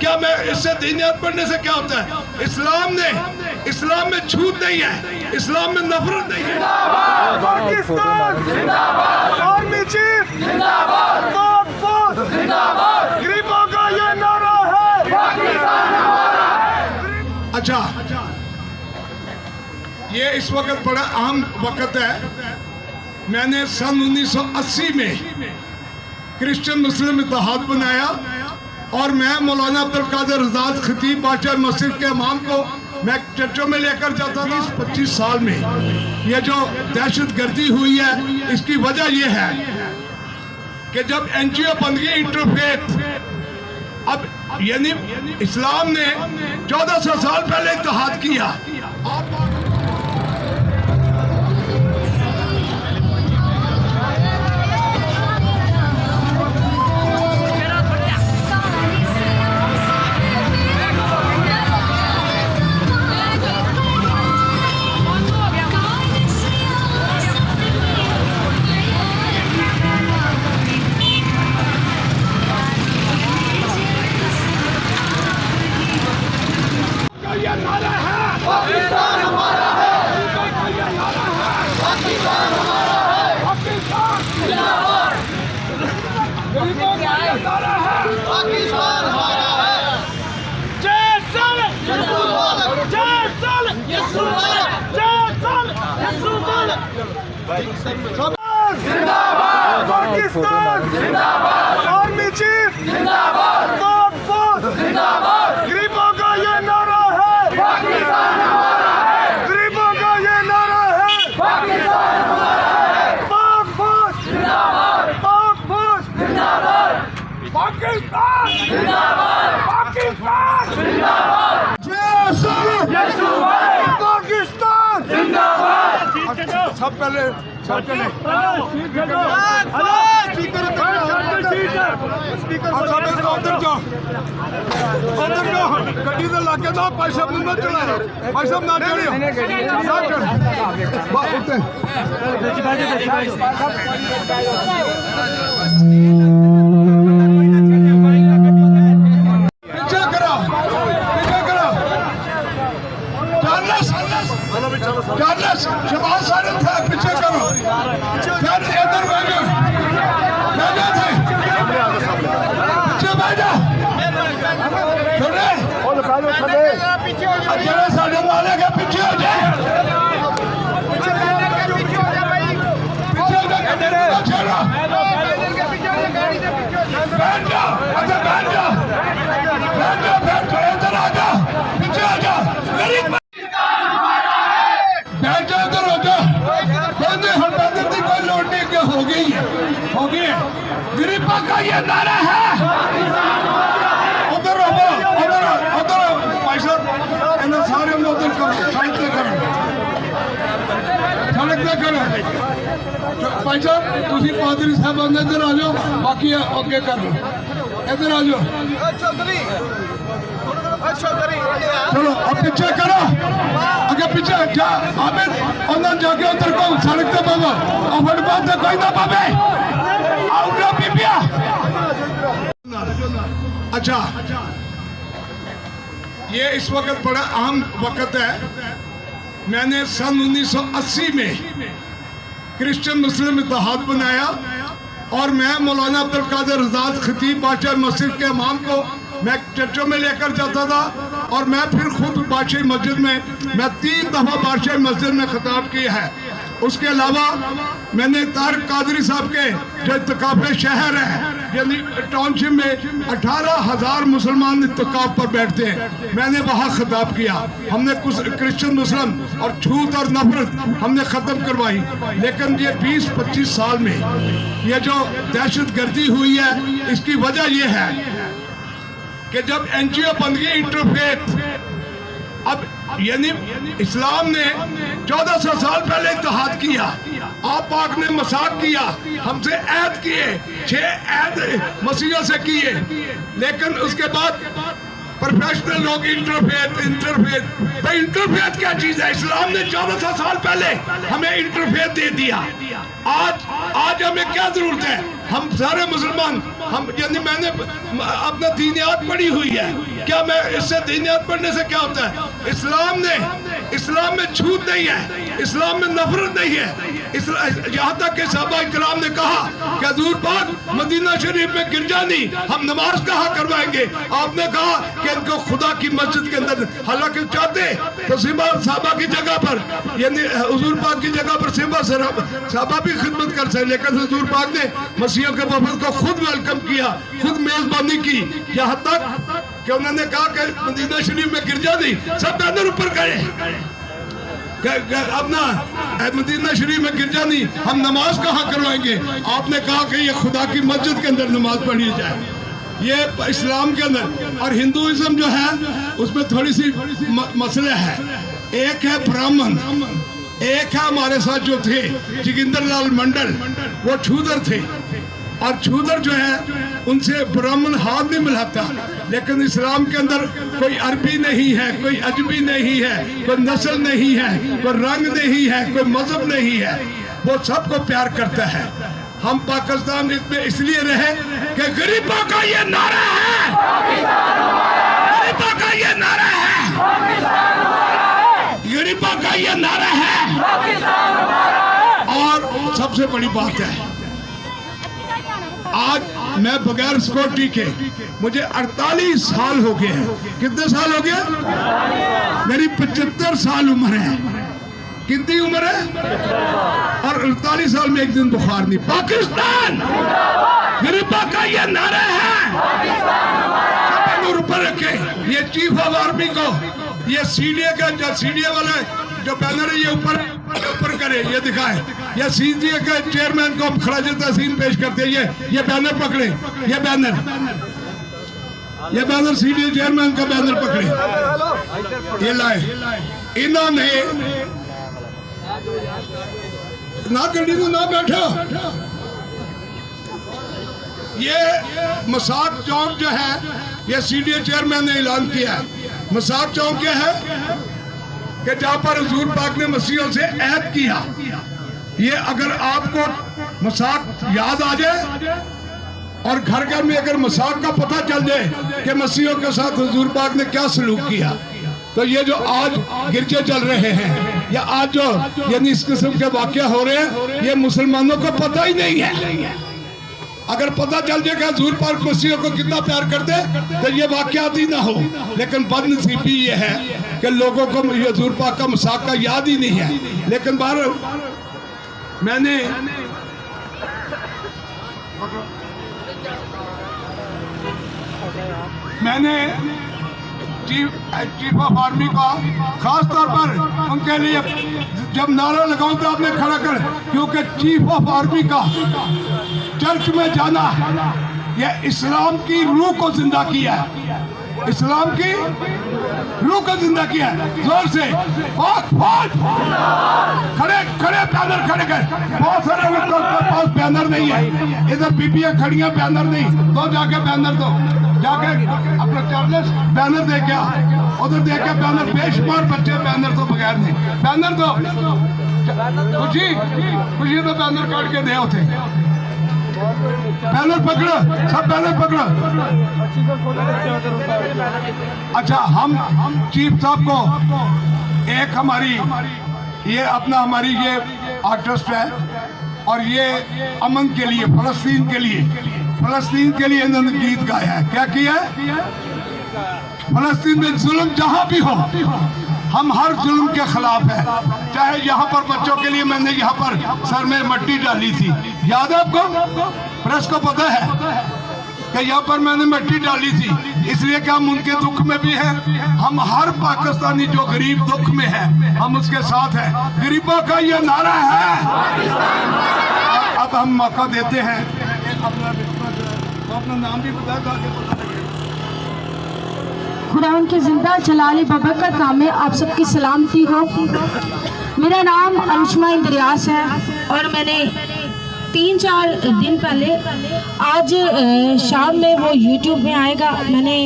क्या मैं इससे दीनियत पढ़ने से क्या होता है? इस्लाम में छूत नहीं है, इस्लाम में नफरत नहीं है। पाकिस्तान जिंदाबाद, आर्मी चीफ जिंदाबाद, पाक फौज जिंदाबाद, गरीबों का ये नारा है, पाकिस्तान हमारा है। अच्छा, ये इस वक्त बड़ा अहम वक्त है। मैंने सन 1980 में क्रिश्चियन मुस्लिम इत्तेहाद बनाया और मैं मौलाना अब्दुल कादिर आज़ाद खतीब बादशाह मस्जिद के इमाम को मैं चर्चों में लेकर जाता था। 25 साल में ये जो दहशत गर्दी हुई है, इसकी वजह यह है कि जब NGO बन गई इंटरफेथ, अब यानी इस्लाम ने 1400 साल पहले इत्तेहाद किया। पाकिस्तान हमारा है, पाकिस्तान हमारा है, पाकिस्तान जिंदाबाद, गरीबों का ये नारा है, पाकिस्तान हमारा है। जय चल यीशु बोल, जय चल यीशु बोल, जय चल यीशु बोल। जिंदाबाद, पाकिस्तान जिंदाबाद, आर्मी चीफ जिंदाबाद, पाक फौज जिंदाबाद, गरीबों का ये नारा है, पाकिस्तान हमारा है, गरीबों का ये नारा है, पाकिस्तान हमारा है, पाक फौज जिंदाबाद, पाक फौज जिंदाबाद, पाकिस्तान जिंदाबाद, पाकिस्तान जिंदाबाद, जय श्री यीशु भाई, पाकिस्तान जिंदाबाद। सब पहले स्पीकर उधर जाओ, गड्डी से लाके दो, पैसा मत चढ़ाओ, पैसा ना चढ़ियो। पीछे करो, चार्लस शहबाज सारिद था, पीछे करो, फिर इधर बैठो, जरा साढ़े वाले के पीछे हो जाए, पीछे हो जाए, बैठ जाओ, अच्छा बैठ जाओ, इधर आ जाओ, पीछे आ जाओ, बैठ जाओ, इधर हो जाओ। हम पैदल की कोई लोड नहीं, कि हो गई है, गरीबों का ये नारा है। उधर हो, उधर पैसा सारे उधर करो, सड़क पे करो, सड़क पे करो। पैसा तुम पादरी साहब इधर आ जाओ, बाकी ओके कर लो, इधर आ जाओ। चलो अब पीछे करो, अगर पीछे जा आमिर अंदर जाके उधर को सड़क पे पावे और फुटपाथ से कोई ना पावे। आओ बीबिया। अच्छा, ये इस वक्त बड़ा अहम वक्त है। मैंने सन 1980 में क्रिश्चियन मुस्लिम इत्तेहाद बनाया और मैं मौलाना अब्दुल कादिर आज़ाद खतीब बादशाह मस्जिद के इमाम को मैं चर्चों में लेकर जाता था और मैं फिर खुद बादशाही मस्जिद में मैं 3 दफ़ा बादशाही मस्जिद में खिताब किया है। उसके अलावा मैंने तारिक कादरी साहब के जो इत्तिकाफ़ शहर है, यानी टाउनशिप में 18,000 मुसलमान इत्तिकाफ़ पर बैठते हैं, मैंने वहाँ खिताब किया। हमने कुछ क्रिश्चियन मुस्लिम और छूत और नफरत हमने ख़त्म करवाई। लेकिन ये 20-25 साल में ये जो दहशत गर्दी हुई है, इसकी वजह यह है कि जब NGO बन गई इंटरफेथ, अब यानी इस्लाम ने 1400 साल पहले इत्तेहाद किया, आप पाक ने मसाक किया, हमसे ऐद किए, 6 ऐद मसीहा से किए, लेकिन उसके बाद प्रोफेशनल लोग इंटरफेथ क्या चीज है? इस्लाम ने 1400 साल पहले हमें इंटरफेथ दे दिया। आज हमें क्या जरूरत है? हम सारे मुसलमान हम यानी मैंने अपना दीनियात पढ़ी हुई है, क्या मैं इससे दीनियात पढ़ने से क्या होता है? इस्लाम में छूत नहीं है, इस्लाम में नफरत नहीं है। यहाँ तक कि सहाबा इकराम ने कहा कि हुजूर पाक मदीना शरीफ में गिरजा नहीं, हम नमाज कहाँ करवाएंगे? आपने कहा कि इनको खुदा की मस्जिद के अंदर, हालांकि चाहते तो सहाबा की जगह पर यानी हुजूर पाक की जगह पर सहाबा भी खिदमत कर सकते, लेकिन हुजूर पाक ने मसीहों के वफद को खुद वेलकम किया, खुद मेजबानी की। यहाँ तक कि उन्होंने कहा कि मदीना शरीफ में गिरजा नहीं, सब बैनर ऊपर गए अपना मदीना शरीफ में गिरजा नहीं, हम नमाज कहाँ करवाएंगे? आपने कहा कि ये खुदा की मस्जिद के अंदर नमाज पढ़ी जाए, ये इस्लाम के अंदर। और हिंदुइज्म जो है उसमें थोड़ी सी मसले है। एक है ब्राह्मण, एक है हमारे साथ जो थे जोगिंदर लाल मंडल, वो छूदर थे, और छूदर जो है उनसे ब्राह्मण हाथ नहीं मिलाता। लेकिन इस्लाम के अंदर कोई अरबी नहीं है, कोई अजमी नहीं है, कोई नस्ल नहीं है, कोई रंग नहीं है, कोई मजहब नहीं है, वो सबको प्यार करता है। हम पाकिस्तान इसमें इसलिए रहे कि गरीबों का ये नारा है, गरीबों का ये नारा है, गरीबों का ये नारा है। और सबसे बड़ी बात है, आज मैं बगैर सिक्योरिटी के, मुझे 48 साल हो गए हैं। कितने साल हो गए? मेरी 75 साल उम्र है। कितनी उम्र है? और 48 साल में एक दिन बुखार नहीं। पाकिस्तान गरीबा का ये नारा है, ऊपर रखे। ये चीफ ऑफ आर्मी को, ये सीडीए का जो सीडीए वाला जो बैनर है ये ऊपर करे, ये दिखाए। या सीडीए के चेयरमैन को हम खराज तहसीन पेश करते हैं। ये बैनर पकड़े, ये बैनर सीडीए चेयरमैन का बैनर पकड़े, ये लाए। इन्होंने ना गड्डी में ना बैठो। ये मसाक चौक जो है, ये सीडीए चेयरमैन ने ऐलान किया है। मसाक चौक क्या है कि जहाँ पर हुजूर पाक ने मसीहों से ऐद किया। ये अगर आपको मसाक याद आ जाए और घर घर में अगर मसाक का पता चल जाए कि मसीहों के साथ हुजूर पाक ने क्या सलूक किया, तो ये जो आज गिरजे चल रहे हैं या आज जो यानी इस किस्म के वाकया हो रहे हैं, ये मुसलमानों को पता ही नहीं है। अगर पता चल जाएगा हुजूर पाक मसीहों को कितना प्यार करते तो ये वाकयात ही ना हो। लेकिन बदनसीबी ये है कि लोगों को हुजूर पाक का मसाक का याद ही नहीं है। लेकिन बार मैंने चीफ ऑफ आर्मी का खास तौर पर उनके लिए जब नारा लगाऊं तो आपने खड़ा कर, क्योंकि चीफ ऑफ आर्मी का चर्च में जाना यह इस्लाम की रूह को जिंदा किया है, इस्लाम की रूह को जिंदा किया है। जोर से खड़े खड़े बैनर खड़े कर। बहुत सारे लोगों के पास बैनर नहीं है, इधर बीबियां खड़ियां, बैनर नहीं, तो जाके बैनर दो, जाके अपना चार्लेस बैनर दे क्या, उधर दे के बैनर, बेशुमार बच्चे बैनर तो बगैर नहीं, बैनर दो। खुशी खुशी तो बैनर काट के दे होते। बैनर पकड़ो, सब बैनर पकड़ो। अच्छा, हम चीफ साहब को एक हमारी ये अपना हमारी ये आर्टिस्ट है और ये अमन के लिए, फलस्तीन के लिए इन्होंने गीत गाया है। क्या किया है? फलस्तीन में जुल्म जहां भी हो, हम हर जुल्म के खिलाफ है। चाहे यहाँ पर बच्चों के लिए मैंने यहाँ पर सर में मट्टी डाली थी, याद है आपको? प्रेस को पता है कि यहाँ पर मैंने मिट्टी डाली थी, इसलिए कि हम उनके दुख में भी हैं। हम हर पाकिस्तानी जो गरीब दुख में है, हम उसके साथ हैं। गरीबों का ये नारा है। अब हम मौका देते हैं, अपना नाम भी बता। खुदा उनके जिंदा जलाली बबरकत नाम में आप सबकी सलामती हो। मेरा नाम अरिश्मा इंद्रियास है और मैंने 3-4 दिन पहले, आज शाम में वो YouTube में आएगा, मैंने